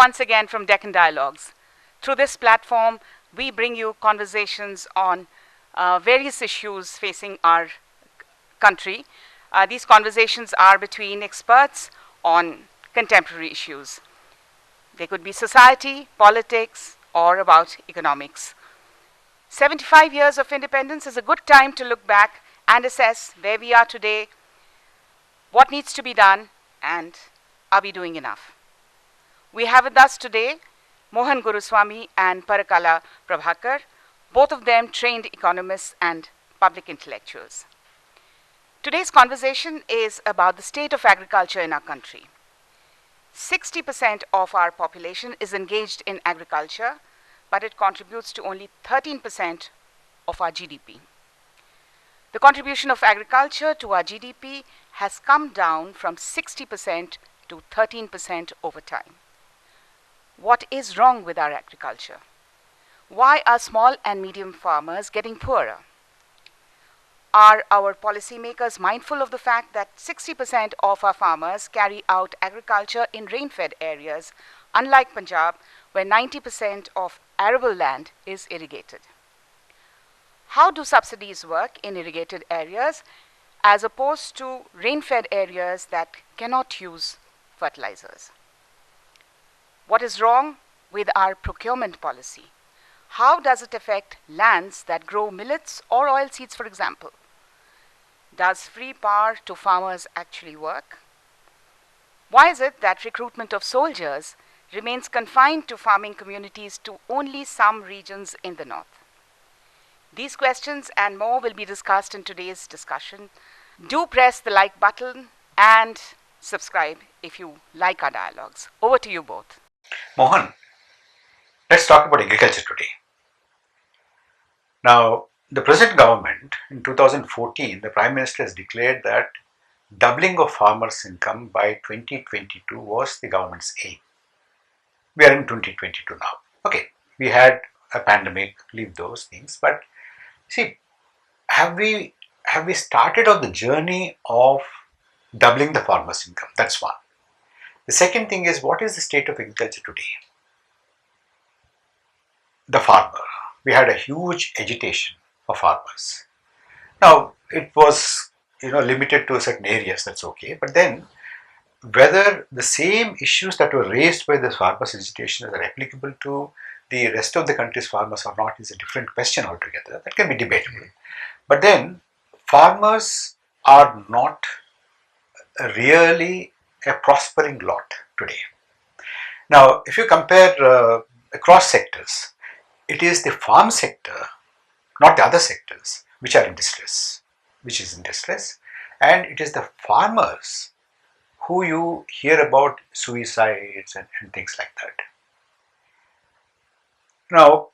once again from Deccan Dialogues. Through this platform, we bring you conversations on various issues facing our country. These conversations are between experts on contemporary issues. They could be society, politics, or about economics. 75 years of independence is a good time to look back and assess where we are today, what needs to be done, and are we doing enough? We have with us today Mohan Guruswamy and Parakala Prabhakar, both of them trained economists and public intellectuals. Today's conversation is about the state of agriculture in our country. 60% of our population is engaged in agriculture, but it contributes to only 13% of our GDP. The contribution of agriculture to our GDP has come down from 60% to 13% over time. What is wrong with our agriculture? Why are small and medium farmers getting poorer? Are our policymakers mindful of the fact that 60% of our farmers carry out agriculture in rain-fed areas, unlike Punjab, where 90% of arable land is irrigated? How do subsidies work in irrigated areas as opposed to rain-fed areas that cannot use fertilizers? What is wrong with our procurement policy? How does it affect lands that grow millets or oilseeds, for example? Does free power to farmers actually work? Why is it that recruitment of soldiers remains confined to farming communities to only some regions in the north? These questions and more will be discussed in today's discussion. Do press the like button and subscribe if you like our dialogues. Over to you both. Mohan, let's talk about agriculture today. Now, the present government in 2014, the Prime Minister has declared that doubling of farmers' income by 2022 was the government's aim. We are in 2022 now. Okay, we had a pandemic, leave those things, but see, have we started on the journey of doubling the farmers' income? That's one. The second thing is, what is the state of agriculture today? The farmer. We had a huge agitation for farmers. Now, it was limited to certain areas, that's okay. But then, whether the same issues that were raised by the farmers' agitation are applicable to the rest of the country's farmers or not is a different question altogether. That can be debatable. But then, farmers are not really a prospering lot today. Now, if you compare across sectors, it is the farm sector, not the other sectors, which are in distress, and it is the farmers who you hear about suicides and things like that. Now,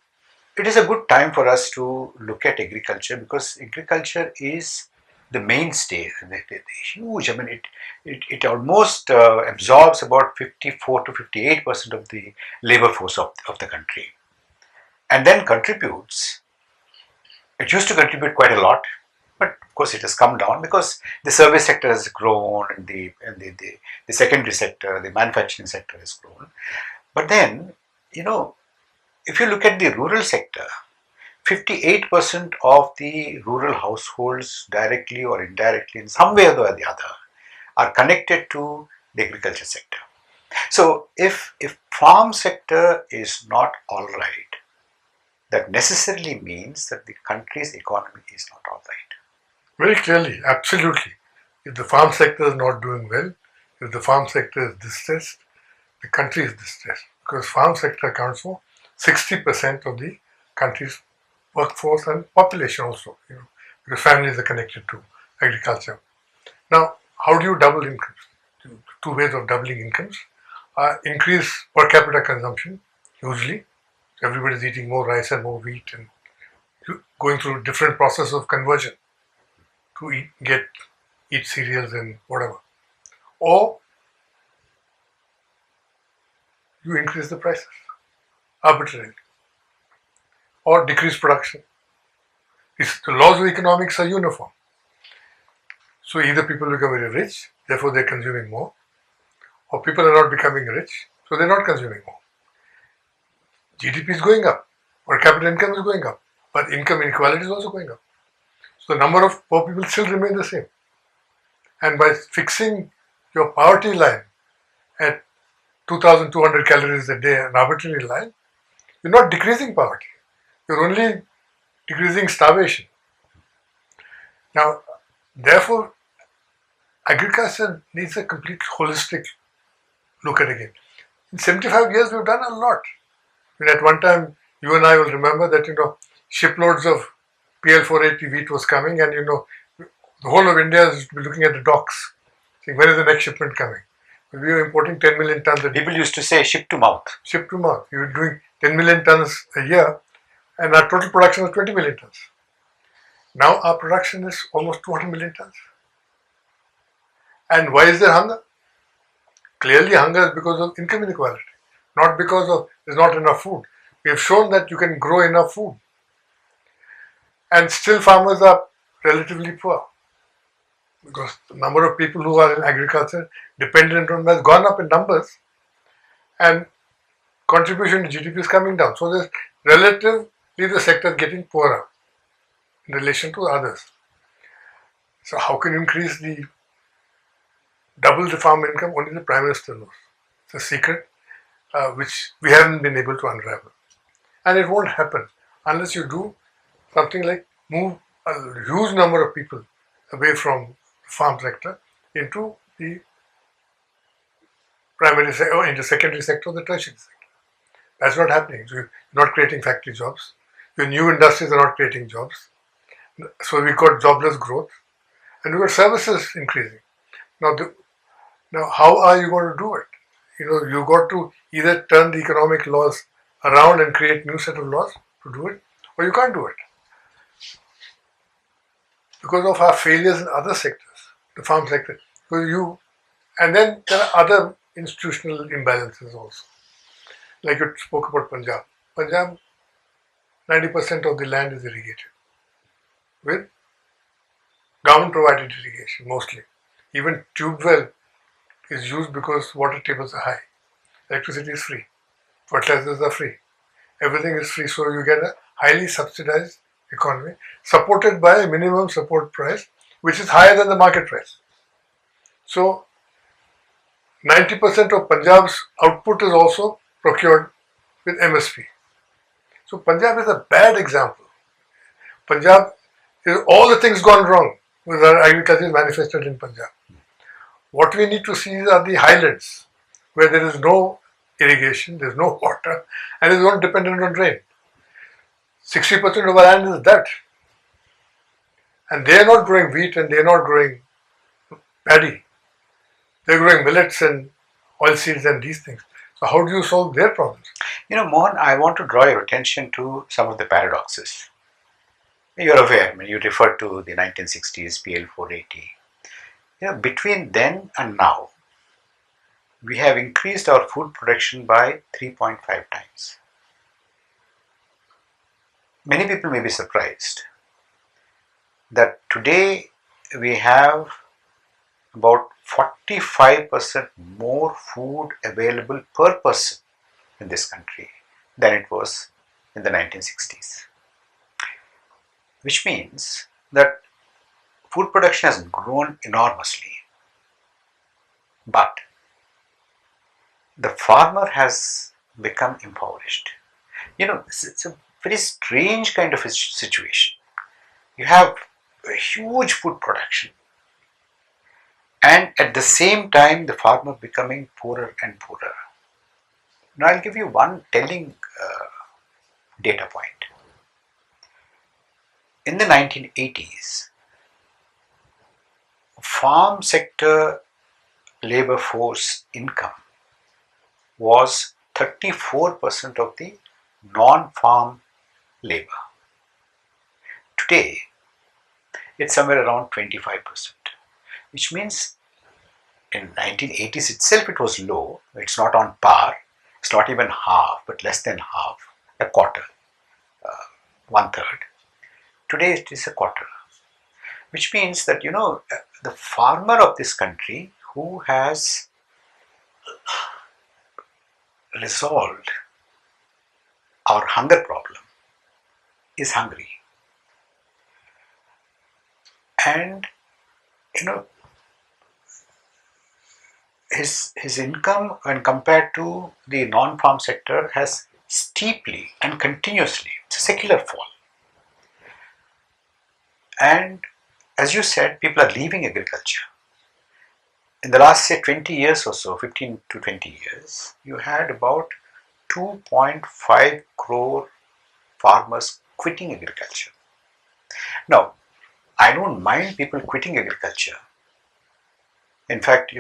it is a good time for us to look at agriculture because agriculture is the mainstay, huge. I mean, it almost absorbs about 54 to 58% of the labor force of the country, and then contributes. It used to contribute quite a lot, but of course it has come down because the service sector has grown and the secondary sector, the manufacturing sector has grown. But then, if you look at the rural sector, 58% of the rural households, directly or indirectly, in some way or the other, are connected to the agriculture sector. So, if farm sector is not all right, that necessarily means that the country's economy is not all right. Very clearly, absolutely. If the farm sector is not doing well, if the farm sector is distressed, the country is distressed because farm sector accounts for 60% of the country's workforce and population also, because families are connected to agriculture. Now, how do you double incomes? Two ways of doubling incomes are increase per capita consumption, hugely. Everybody is eating more rice and more wheat and going through different processes of conversion to eat cereals and whatever. Or you increase the prices arbitrarily or decrease production. The laws of economics are uniform. So either people become very rich, therefore they're consuming more, or people are not becoming rich, So they're not consuming more. GDP is going up, per capita income is going up, but income inequality is also going up. So the number of poor people still remain the same. And by fixing your poverty line at 2,200 calories a day, an arbitrary line, you're not decreasing poverty. You're only decreasing starvation. Now, therefore, agriculture needs a complete holistic look at again. In 75 years, we've done a lot. At one time, you and I will remember that, shiploads of PL480 wheat was coming, and, the whole of India is looking at the docks, saying, when is the next shipment coming? We were importing 10 million tons a day. People used to say ship to mouth. Ship to mouth. We were doing 10 million tons a year, and our total production was 20 million tons. Now our production is almost 200 million tons. And why is there hunger? Clearly hunger is because of income inequality, not because of there's not enough food. We have shown that you can grow enough food. And still farmers are relatively poor, because the number of people who are in agriculture dependent on that has gone up in numbers, and contribution to GDP is coming down. So there's relatively the sector is getting poorer in relation to others. So how can you increase double the farm income? Only the Prime Minister knows. It's a secret which we haven't been able to unravel. And it won't happen unless you do something like move a huge number of people away from the farm sector into the primary sector, or into secondary sector or the tertiary sector. That's not happening. So you're not creating factory jobs. Your new industries are not creating jobs. So we've got jobless growth, and we've got services increasing. Now how are you going to do it? You've got to either turn the economic laws around and create new set of laws to do it, or you can't do it. Because of our failures in other sectors, the farm sector. And then there are other institutional imbalances also. Like you spoke about Punjab. Punjab, 90% of the land is irrigated with government provided irrigation mostly. Even tube well is used because water tables are high. Electricity is free. Fertilizers are free. Everything is free. So you get a highly subsidized economy supported by a minimum support price which is higher than the market price. So 90% of Punjab's output is also procured with MSP. So Punjab is a bad example. Punjab is all the things gone wrong with our agriculture manifested in Punjab. What we need to see are the highlands where there is no irrigation, there is no water, and it is not dependent on rain. 60% of our land is that. And they are not growing wheat and they are not growing paddy. They are growing millets and oilseeds and these things. So how do you solve their problems? Mohan, I want to draw your attention to some of the paradoxes. You're aware, you referred to the 1960s PL480. Between then and now, we have increased our food production by 3.5 times. Many people may be surprised that today we have about 45% more food available per person in this country than it was in the 1960s. Which means that food production has grown enormously, but the farmer has become impoverished. It's a very strange kind of a situation. You have a huge food production, and at the same time the farmer becoming poorer and poorer. Now I'll give you one telling data point. In the 1980s, farm sector labor force income was 34% of the non-farm labor. Today, it's somewhere around 25%, which means in 1980s itself it was low. It's not on par. It's not even half, but less than half, a quarter, one third. Today it is a quarter, which means that the farmer of this country who has resolved our hunger problem is hungry. And his income when compared to the non-farm sector has steeply and continuously, it's a secular fall. And as you said, people are leaving agriculture. In the last, say, 20 years or so, 15 to 20 years, you had about 2.5 crore farmers quitting agriculture. Now, I don't mind people quitting agriculture. In fact,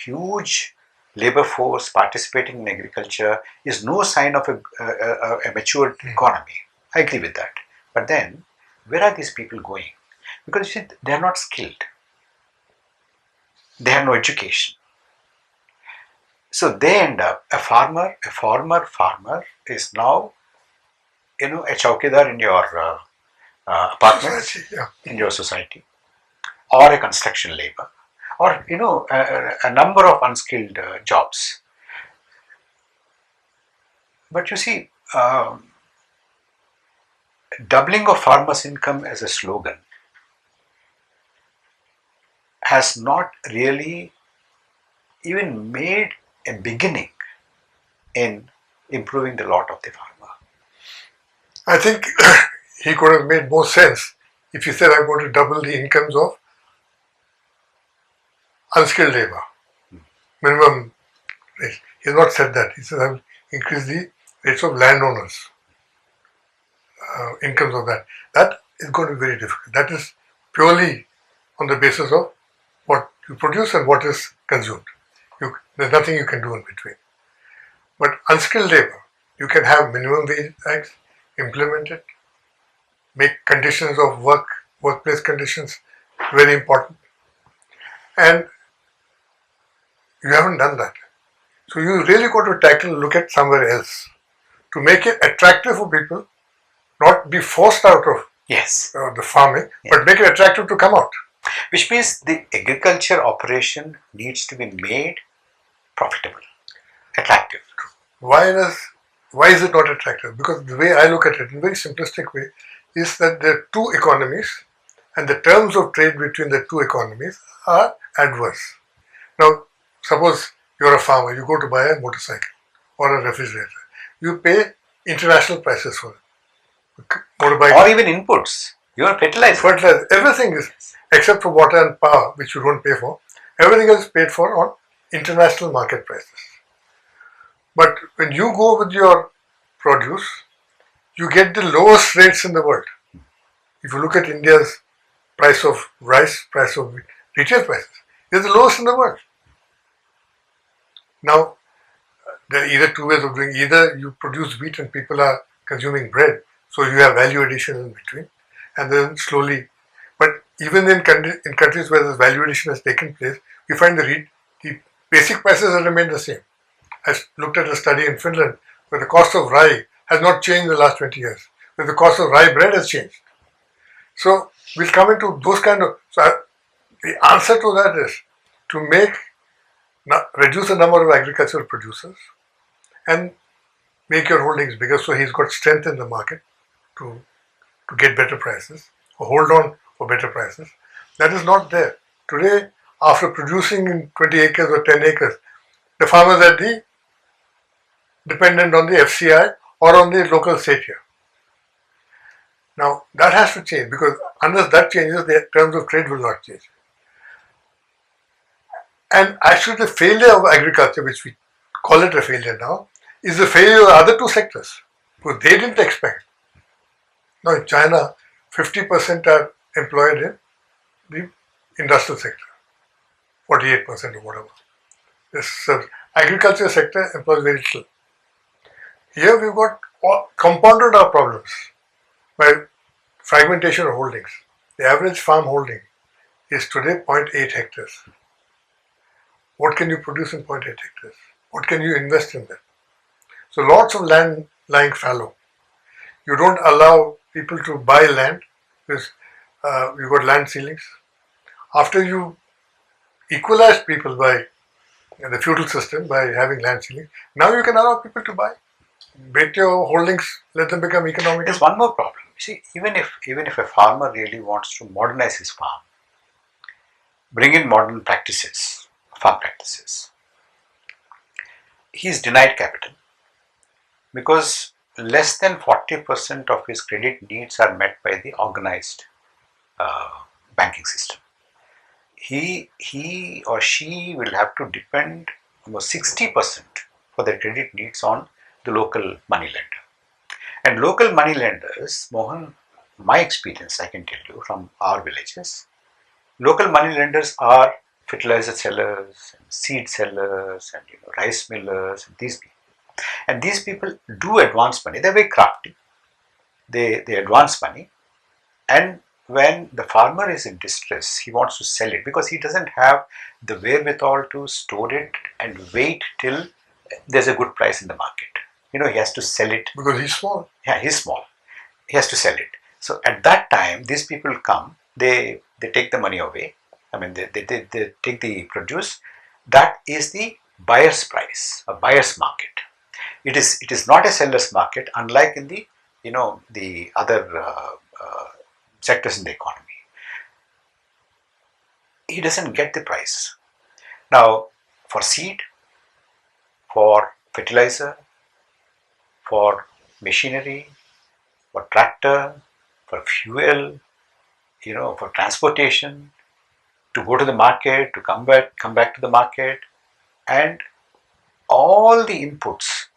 huge labor force participating in agriculture is no sign of a matured economy. I agree with that. But then, where are these people going? Because you see, they are not skilled. They have no education. So they end up, a former farmer is now, a chowkidar in your apartment, in your society, or a construction labor, or a number of unskilled jobs. But you see, doubling of farmers' income as a slogan has not really even made a beginning in improving the lot of the farmer. I think he could have made more sense if he said, I'm going to double the incomes of unskilled labor. Minimum rate. He has not said that. He said, I'll increase the rates of landowners, incomes of that. That is going to be very difficult. That is purely on the basis of what you produce and what is consumed. There's nothing you can do in between. But unskilled labor, you can have minimum wage acts, implement it, make conditions of workplace conditions very important. And you haven't done that. So you really got to look at somewhere else to make it attractive for people, not be forced out of the farming, but make it attractive to come out. Which means the agriculture operation needs to be made profitable, attractive. Why is it not attractive? Because the way I look at it, in a very simplistic way, is that there are two economies and the terms of trade between the two economies are adverse. Now, suppose you're a farmer, you go to buy a motorcycle or a refrigerator. You pay international prices for it. Motorbike, or even inputs. Your fertilizer. Everything is, except for water and power, which you don't pay for, everything else is paid for on international market prices. But when you go with your produce, you get the lowest rates in the world. If you look at India's price of rice, price of retail prices, it's the lowest in the world. Now, there are either two ways of doing. Either you produce wheat and people are consuming bread, so you have value addition in between, and then slowly. But even in countries where this value addition has taken place, we find the basic prices have remained the same. I looked at a study in Finland where the cost of rye has not changed in the last 20 years, where the cost of rye bread has changed. So we'll come into those kind of. So the answer to that is to reduce the number of agricultural producers and make your holdings bigger so he's got strength in the market to get better prices or hold on for better prices. That is not there. Today, after producing in 20 acres or 10 acres, the farmers are dependent on the FCI or on the local state here. Now, that has to change because unless that changes, the terms of trade will not change. And actually the failure of agriculture, which we call it a failure now, is the failure of the other two sectors, because they didn't expect. Now in China, 50% are employed in the industrial sector, 48% or whatever. This agriculture sector employs very little. Here we've got compounded our problems by fragmentation of holdings. The average farm holding is today 0.8 hectares. What can you produce in 0.8 hectares? What can you invest in that? So lots of land lying fallow. You don't allow people to buy land because you've got land ceilings. After you equalize people by the feudal system by having land ceiling. Now you can allow people to buy. Bet your holdings, let them become economical. There's one more problem. See, even if a farmer really wants to modernize his farm, bring in modern practices, farm practices, he is denied capital because less than 40% of his credit needs are met by the organized banking system. He or she will have to depend almost 60% for their credit needs on the local money lender. And local money lenders, Mohan, my experience I can tell you from our villages, local money lenders are fertilizer sellers, and seed sellers, and rice millers, and these people. And these people do advance money. They're very crafty. They advance money, and when the farmer is in distress, he wants to sell it because he doesn't have the wherewithal to store it and wait till there's a good price in the market. He has to sell it. Because he's small. Yeah, he's small. He has to sell it. So at that time, these people come, they take the money away. I mean, they take the produce. That is the buyer's price, a buyer's market. It is not a seller's market, unlike in the the other sectors in the economy. He doesn't get the price. Now, for seed, for fertilizer, for machinery, for tractor, for fuel, for transportation, to go to the market, to come back to the market, and all the inputs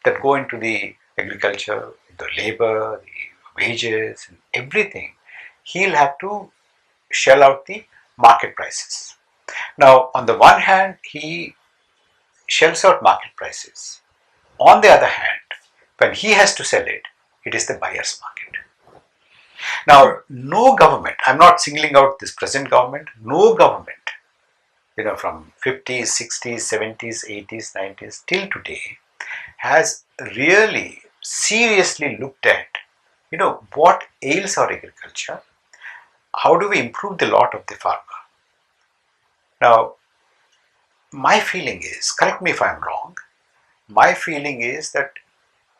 that go into the agriculture, the labor, the wages, and everything, he'll have to shell out the market prices. Now, on the one hand, he shells out market prices. On the other hand, when he has to sell it, it is the buyer's market. Now, no government, I'm not singling out this present government, no government, from 50s, 60s, 70s, 80s, 90s till today has really seriously looked at, what ails our agriculture, how do we improve the lot of the farmer. Now, my feeling is, correct me if I'm wrong, my feeling is that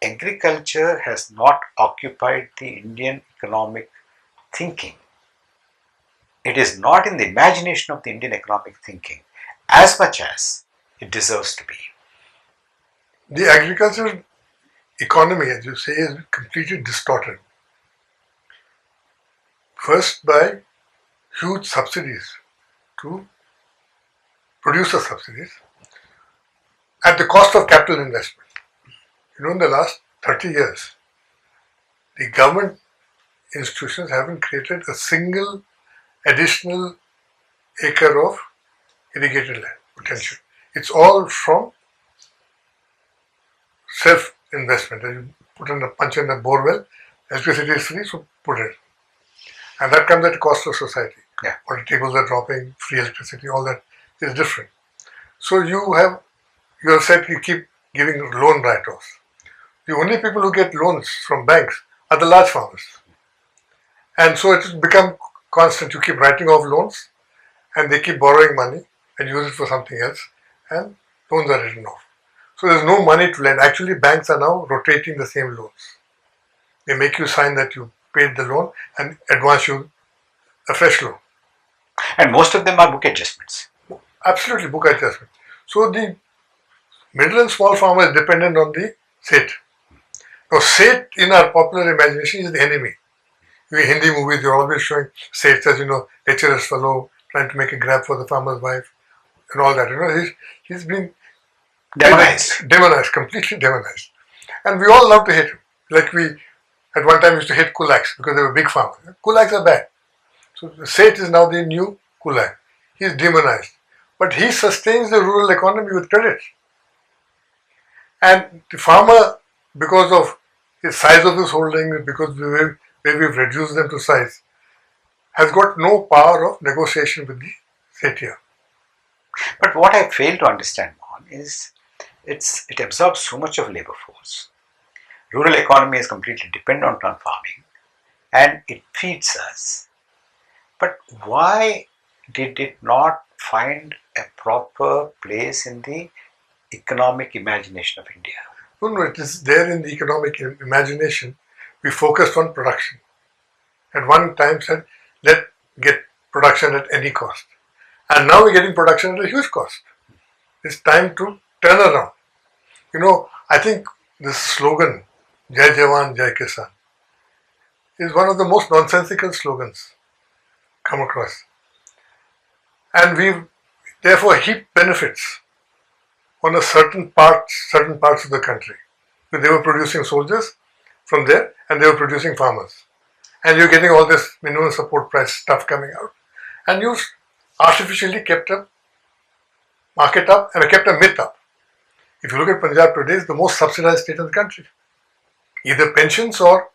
agriculture has not occupied the Indian economic thinking. It is not in the imagination of the Indian economic thinking as much as it deserves to be. The agricultural economy, as you say, is completely distorted. First, by huge subsidies to producer subsidies at the cost of capital investment. In the last 30 years, the government institutions haven't created a single additional acre of irrigated land potential. It's all from self-investment. You put in a punch in a borewell, electricity is free, so put it. And that comes at the cost of society. Yeah. Water tables are dropping, free electricity, all that is different. So you have said you keep giving loan write-offs. The only people who get loans from banks are the large farmers. And so it has become constant. You keep writing off loans and they keep borrowing money and use it for something else, and loans are written off. So there's no money to lend. Actually, banks are now rotating the same loans. They make you sign that you paid the loan and advance you a fresh loan. And most of them are book adjustments. Absolutely, book adjustment. So the middle and small farmer is dependent on the Seth. Now, Seth in our popular imagination is the enemy. In Hindi movies, you're always showing Seth as, lecherous fellow trying to make a grab for the farmer's wife and all that. He's been demonized, completely demonized. And we all love to hate him. Like we, at one time, used to hate kulaks because they were big farmers. Kulaks are bad. So Seth is now the new kulak. He's demonized. But he sustains the rural economy with credit. And the farmer, because of the size of his holding, because of the way we've reduced them to size, has got no power of negotiation with the Sethia. But what I fail to understand, Mohan, is it absorbs so much of labor force. Rural economy is completely dependent on farming and it feeds us. But why did it not find a proper place in the economic imagination of India. No, it is there in the economic imagination. We focused on production. At one time said, let's get production at any cost. And now we're getting production at a huge cost. It's time to turn around. I think this slogan, Jai Jawan, Jai Kisan, is one of the most nonsensical slogans come across. And we've therefore heaped benefits on certain parts of the country. So they were producing soldiers from there and they were producing farmers. And you're getting all this minimum support price stuff coming out. And you've artificially kept a market up and kept a myth up. If you look at Punjab today, it's the most subsidized state in the country. Either pensions or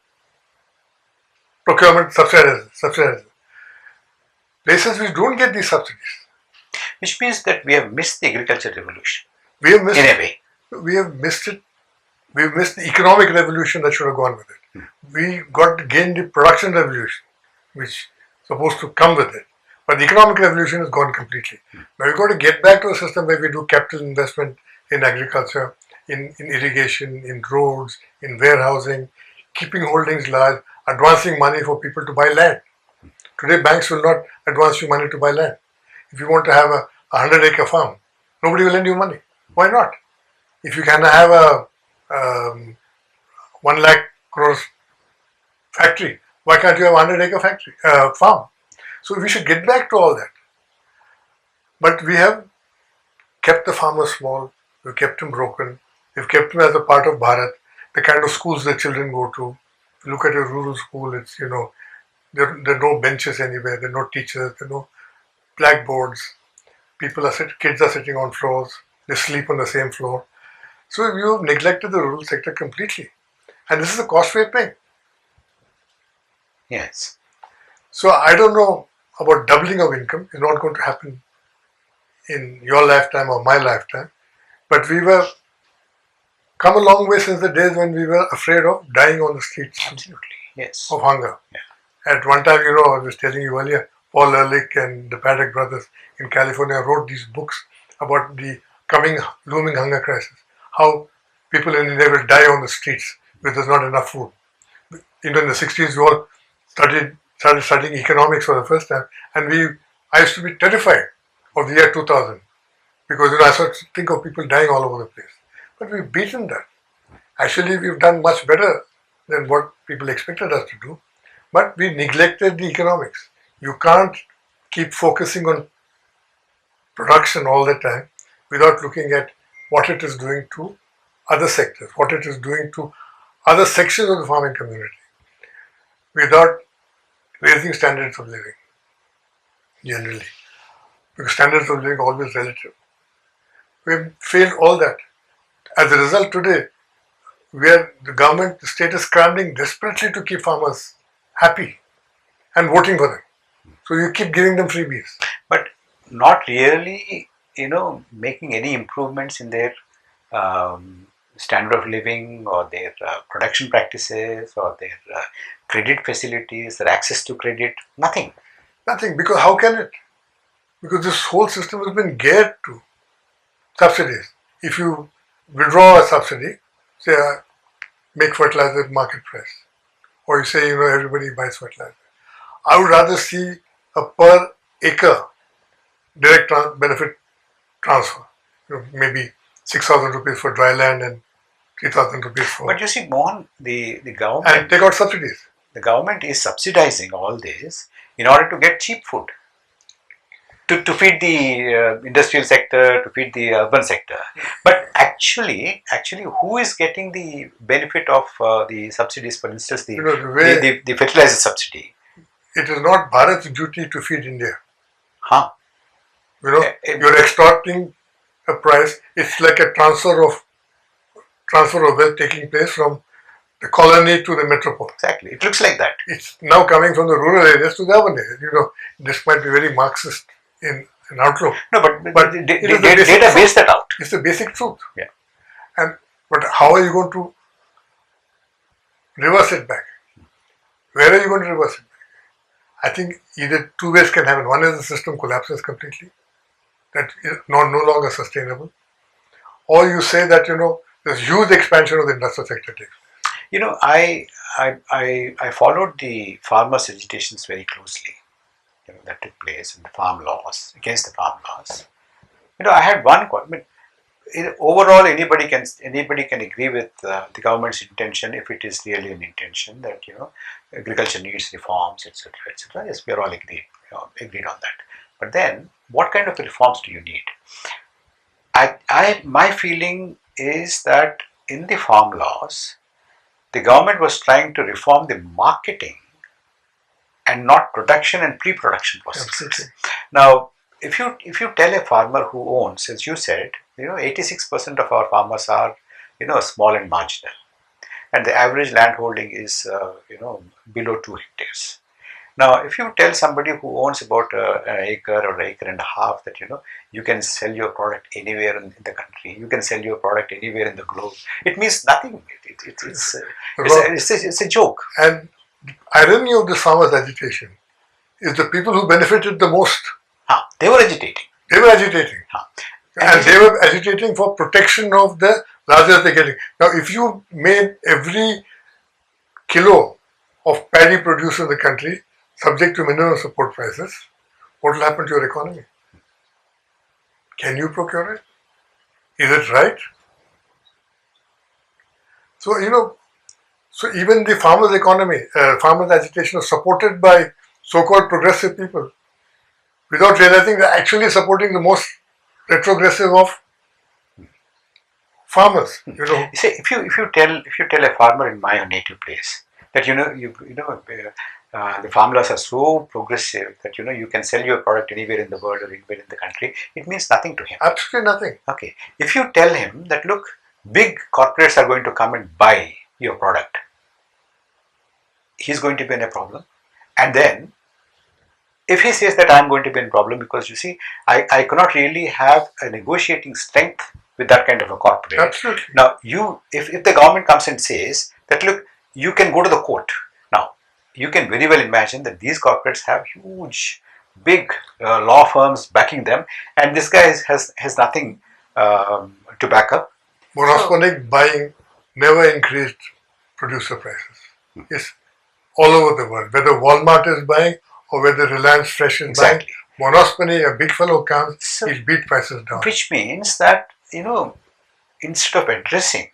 procurement subsidies. Places which don't get these subsidies. Which means that we have missed the agriculture revolution. We have missed in a way. We have missed it. We have missed the economic revolution that should have gone with it. We got to gain the production revolution, which is supposed to come with it. But the economic revolution has gone completely. Now we've got to get back to a system where we do capital investment in agriculture, in irrigation, in roads, in warehousing, keeping holdings large, advancing money for people to buy land. Today banks will not advance you money to buy land. If you want to have a 100-acre farm, nobody will lend you money. Why not? If you can have a 1 lakh crores factory, why can't you have a 100-acre factory farm? So we should get back to all that. But we have kept the farmers small, we've kept them broken, we've kept them as a part of Bharat, the kind of schools the children go to. If you look at a rural school, it's, there are no benches anywhere, there are no teachers, there are no blackboards. Kids are sitting on floors, they sleep on the same floor. So you've neglected the rural sector completely. And this is the cost we're paying. Yes. So I don't know about doubling of income. It's not going to happen in your lifetime or my lifetime. But we were come a long way since the days when we were afraid of dying on the streets. Absolutely. Yes. Of hunger. Yeah. At one time, I was telling you earlier, Paul Ehrlich and the Paddock brothers in California wrote these books about the looming hunger crisis. How people in India will die on the streets because there's not enough food. In the 60s, we all started studying economics for the first time, and I used to be terrified of the year 2000 because I started to think of people dying all over the place. But we've beaten that. Actually, we've done much better than what people expected us to do, but we neglected the economics. You can't keep focusing on production all the time without looking at what it is doing to other sectors, what it is doing to other sections of the farming community, without raising standards of living, generally. Because standards of living are always relative. We've failed all that. As a result, today, the state is scrambling desperately to keep farmers happy and voting for them. So you keep giving them freebies. But not really, making any improvements in their standard of living or their production practices or their credit facilities, their access to credit, nothing. Nothing, because how can it? Because this whole system has been geared to subsidies. If you withdraw a subsidy, say make fertilizer at market price, or you say everybody buys fertilizer, I would rather see a per acre direct benefit transfer. Maybe 6,000 rupees for dry land and 3,000 rupees for. But you see, Mohan, the government. And take out subsidies. The government is subsidizing all this in order to get cheap food. To feed the industrial sector, to feed the urban sector. But actually, who is getting the benefit of the subsidies? For instance, the fertilizer subsidy. It is not Bharat's duty to feed India. Huh? You're extorting a price. It's like a transfer of wealth taking place from the colony to the metropole. Exactly. It looks like that. It's now coming from the rural areas to the urban areas. This might be very Marxist in an outlook. No, but data bears that out. It's the basic truth. Yeah. But how are you going to reverse it back? Where are you going to reverse it back? I think either two ways can happen. One is the system collapses completely, that is no longer sustainable, or you say that there's huge expansion of the industrial sector takes. I followed the farmers' agitations very closely. That took place in the farm laws, against the farm laws. I had one comment. Overall, anybody can agree with the government's intention if it is really an intention that agriculture needs reforms, etc., etc. Yes, we are all agreed on that. But then, what kind of reforms do you need? My feeling is that in the farm laws, the government was trying to reform the marketing and not production and pre-production processes. Absolutely. Now, if you tell a farmer who owns, as you said, 86% of our farmers are small and marginal, and the average land holding is below 2 hectares. Now, if you tell somebody who owns about an acre or an acre and a half that you can sell your product anywhere in the country, you can sell your product anywhere in the globe, it means nothing. It's a joke. And the irony of this farmers' agitation is the people who benefited the most. They were agitating. They were agitating. And they were agitating for protection of the largest they're getting. Now, if you made every kilo of paddy produced in the country subject to minimum support prices, what will happen to your economy? Can you procure it? Is it right? So, so even the farmers' economy, farmers' agitation was supported by so-called progressive people without realizing they're actually supporting the most retrogressive of farmers. You see, if you tell a farmer in my native place that the farmers are so progressive that you can sell your product anywhere in the world or anywhere in the country, it means nothing to him. Absolutely nothing. Okay. If you tell him that look, big corporates are going to come and buy your product, he's going to be in a problem. And then if he says that I'm going to be in a problem because you see, I cannot really have a negotiating strength with that kind of a corporate. Absolutely. Now if the government comes and says that look, you can go to the court. Now you can very well imagine that these corporates have huge, big law firms backing them, and this guy has nothing to back up. Monopsonic buying never increased producer prices. Yes, all over the world, whether Walmart is buying or whether Reliance Fresh is buying, Monospony, a big fellow comes, he'll beat prices down. Which means that, instead of addressing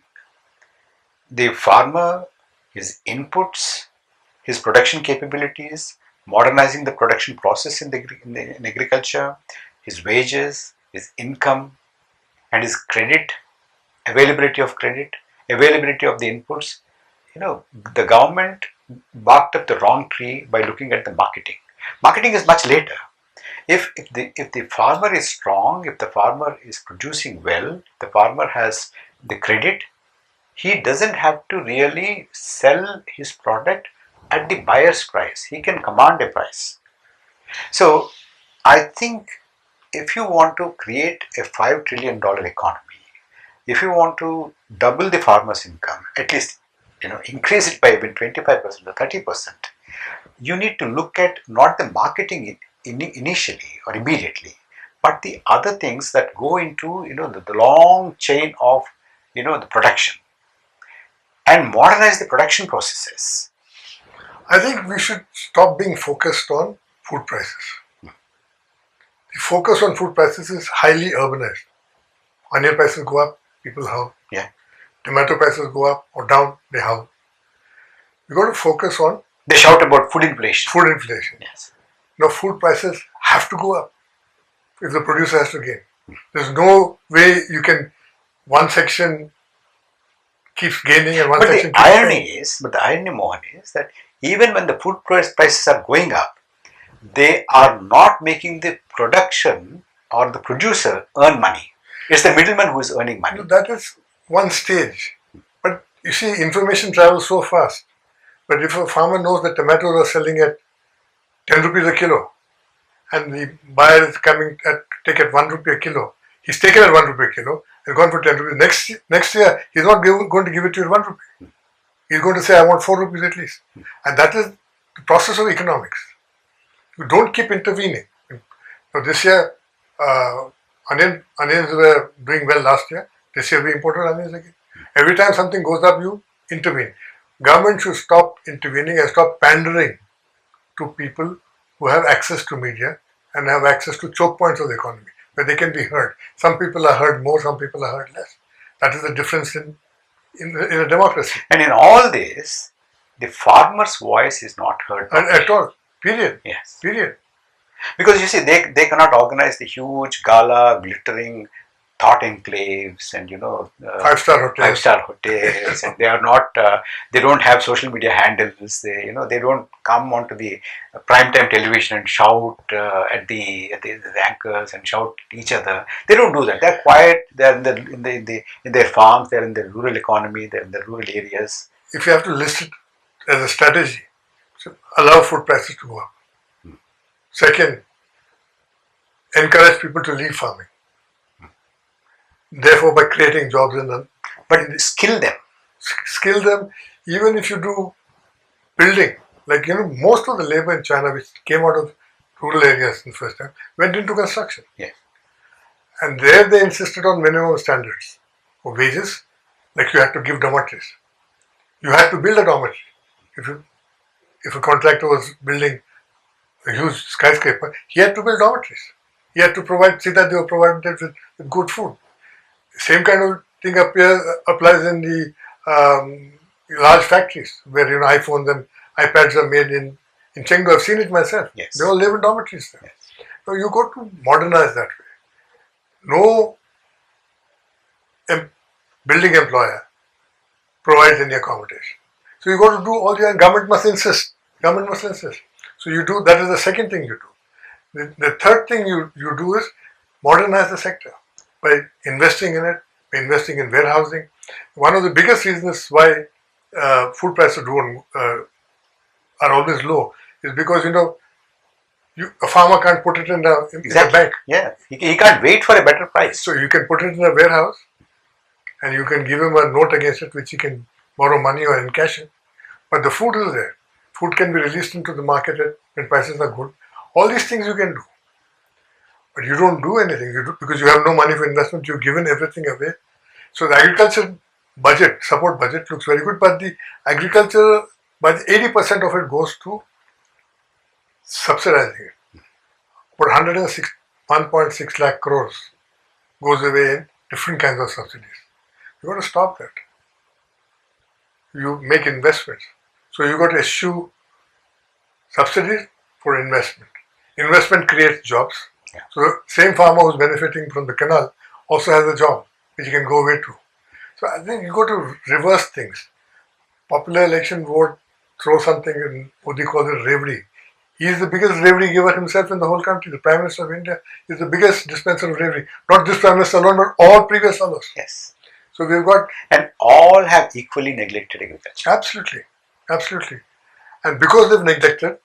the farmer, his inputs, his production capabilities, modernizing the production process in agriculture, his wages, his income, and his credit, availability of the inputs, the government barked up the wrong tree by looking at the marketing. Marketing is much later. If the farmer is strong, if the farmer is producing well, the farmer has the credit, he doesn't have to really sell his product at the buyer's price. He can command a price. So I think if you want to create a $5 trillion economy, if you want to double the farmer's income, at least increase it by even 25% or 30%, you need to look at not the marketing initially or immediately, but the other things that go into the long chain of the production, and modernize the production processes. I think we should stop being focused on food prices. The focus on food prices is highly urbanized. Onion prices go up, people howl. Yeah. Tomato prices go up or down, they howl. We've got to focus on... They shout about food inflation. Food inflation. Yes. Now food prices have to go up if the producer has to gain. There's no way you can, one section keeps gaining and one section keeps gaining. But the irony, Mohan, is that even when the food prices are going up, they are not making the production or the producer earn money. It's the middleman who is earning money. That is one stage. But you see, information travels so fast. But if a farmer knows that tomatoes are selling at 10 rupees a kilo and the buyer is coming at take at 1 rupee a kilo, he's taken at 1 rupee a kilo and gone for 10 rupees. Next year, he's not going to give it to you at 1 rupee. He's going to say, I want 4 rupees at least. And that is the process of economics. You don't keep intervening. Now this year, Onions were doing well last year. This year we imported onions again. Every time something goes up, you intervene. Government should stop intervening and stop pandering to people who have access to media and have access to choke points of the economy, where they can be heard. Some people are heard more, some people are heard less. That is the difference in a democracy. And in all this, the farmer's voice is not heard. At all. Period. Yes. Period. Because you see, they cannot organize the huge gala, glittering thought enclaves and Five-star hotels, and they are not. They don't have social media handles. They don't come onto the primetime television and shout at the anchors and shout at each other. They don't do that. They're quiet. They're in their farms. They're in the rural economy. They're in the rural areas. If you have to list it as a strategy, so allow food prices to go up. Second, encourage people to leave farming. Therefore, by creating jobs in them. But skill them. Skill them, even if you do building. Like, most of the labor in China, which came out of rural areas in the first time, went into construction. Yes. And there they insisted on minimum standards of wages, like you had to give dormitories. You had to build a dormitory. If a contractor was building a huge skyscraper, he had to build dormitories. He had to see that they were provided with good food. Same kind of thing applies in the large factories where iPhones and iPads are made in Chengdu. I've seen it myself. Yes. They all live in dormitories there. Yes. So you got to modernize that way. No building employer provides any accommodation. So you got to do all the government must insist. Government must insist. So you do, that is the second thing you do. The third thing you do is modernize the sector by investing in it, by investing in warehousing. One of the biggest reasons why food prices are always low is because a farmer can't put it in a bank. Yeah, he can't wait for a better price. So you can put it in a warehouse, and you can give him a note against it, which he can borrow money or encash it. But the food is there. Food can be released into the market when prices are good. All these things you can do. But you don't do anything. Because you have no money for investment. You've given everything away. So the agriculture budget, support budget, looks very good. But the agriculture budget, 80% of it goes to subsidizing it. But 1.6 lakh crores goes away in different kinds of subsidies. You've got to stop that. You make investments. So you've got to eschew subsidies for investment. Investment creates jobs. Yeah. So the same farmer who's benefiting from the canal also has a job which he can go away to. So I think you got to reverse things. Popular election vote, throw something in what they call it reverie. He is the biggest reverie giver himself in the whole country. The Prime Minister of India is the biggest dispenser of reverie. Not this Prime Minister alone, but all previous fellows. Yes. So we've got... And all have equally neglected agriculture. Absolutely. Absolutely. And because they've neglected,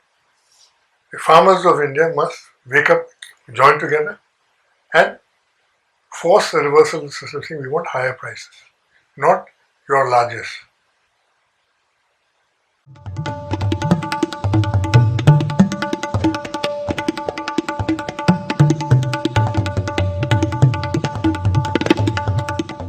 the farmers of India must wake up, join together, and force the reversal of the system, saying we want higher prices, not your largest.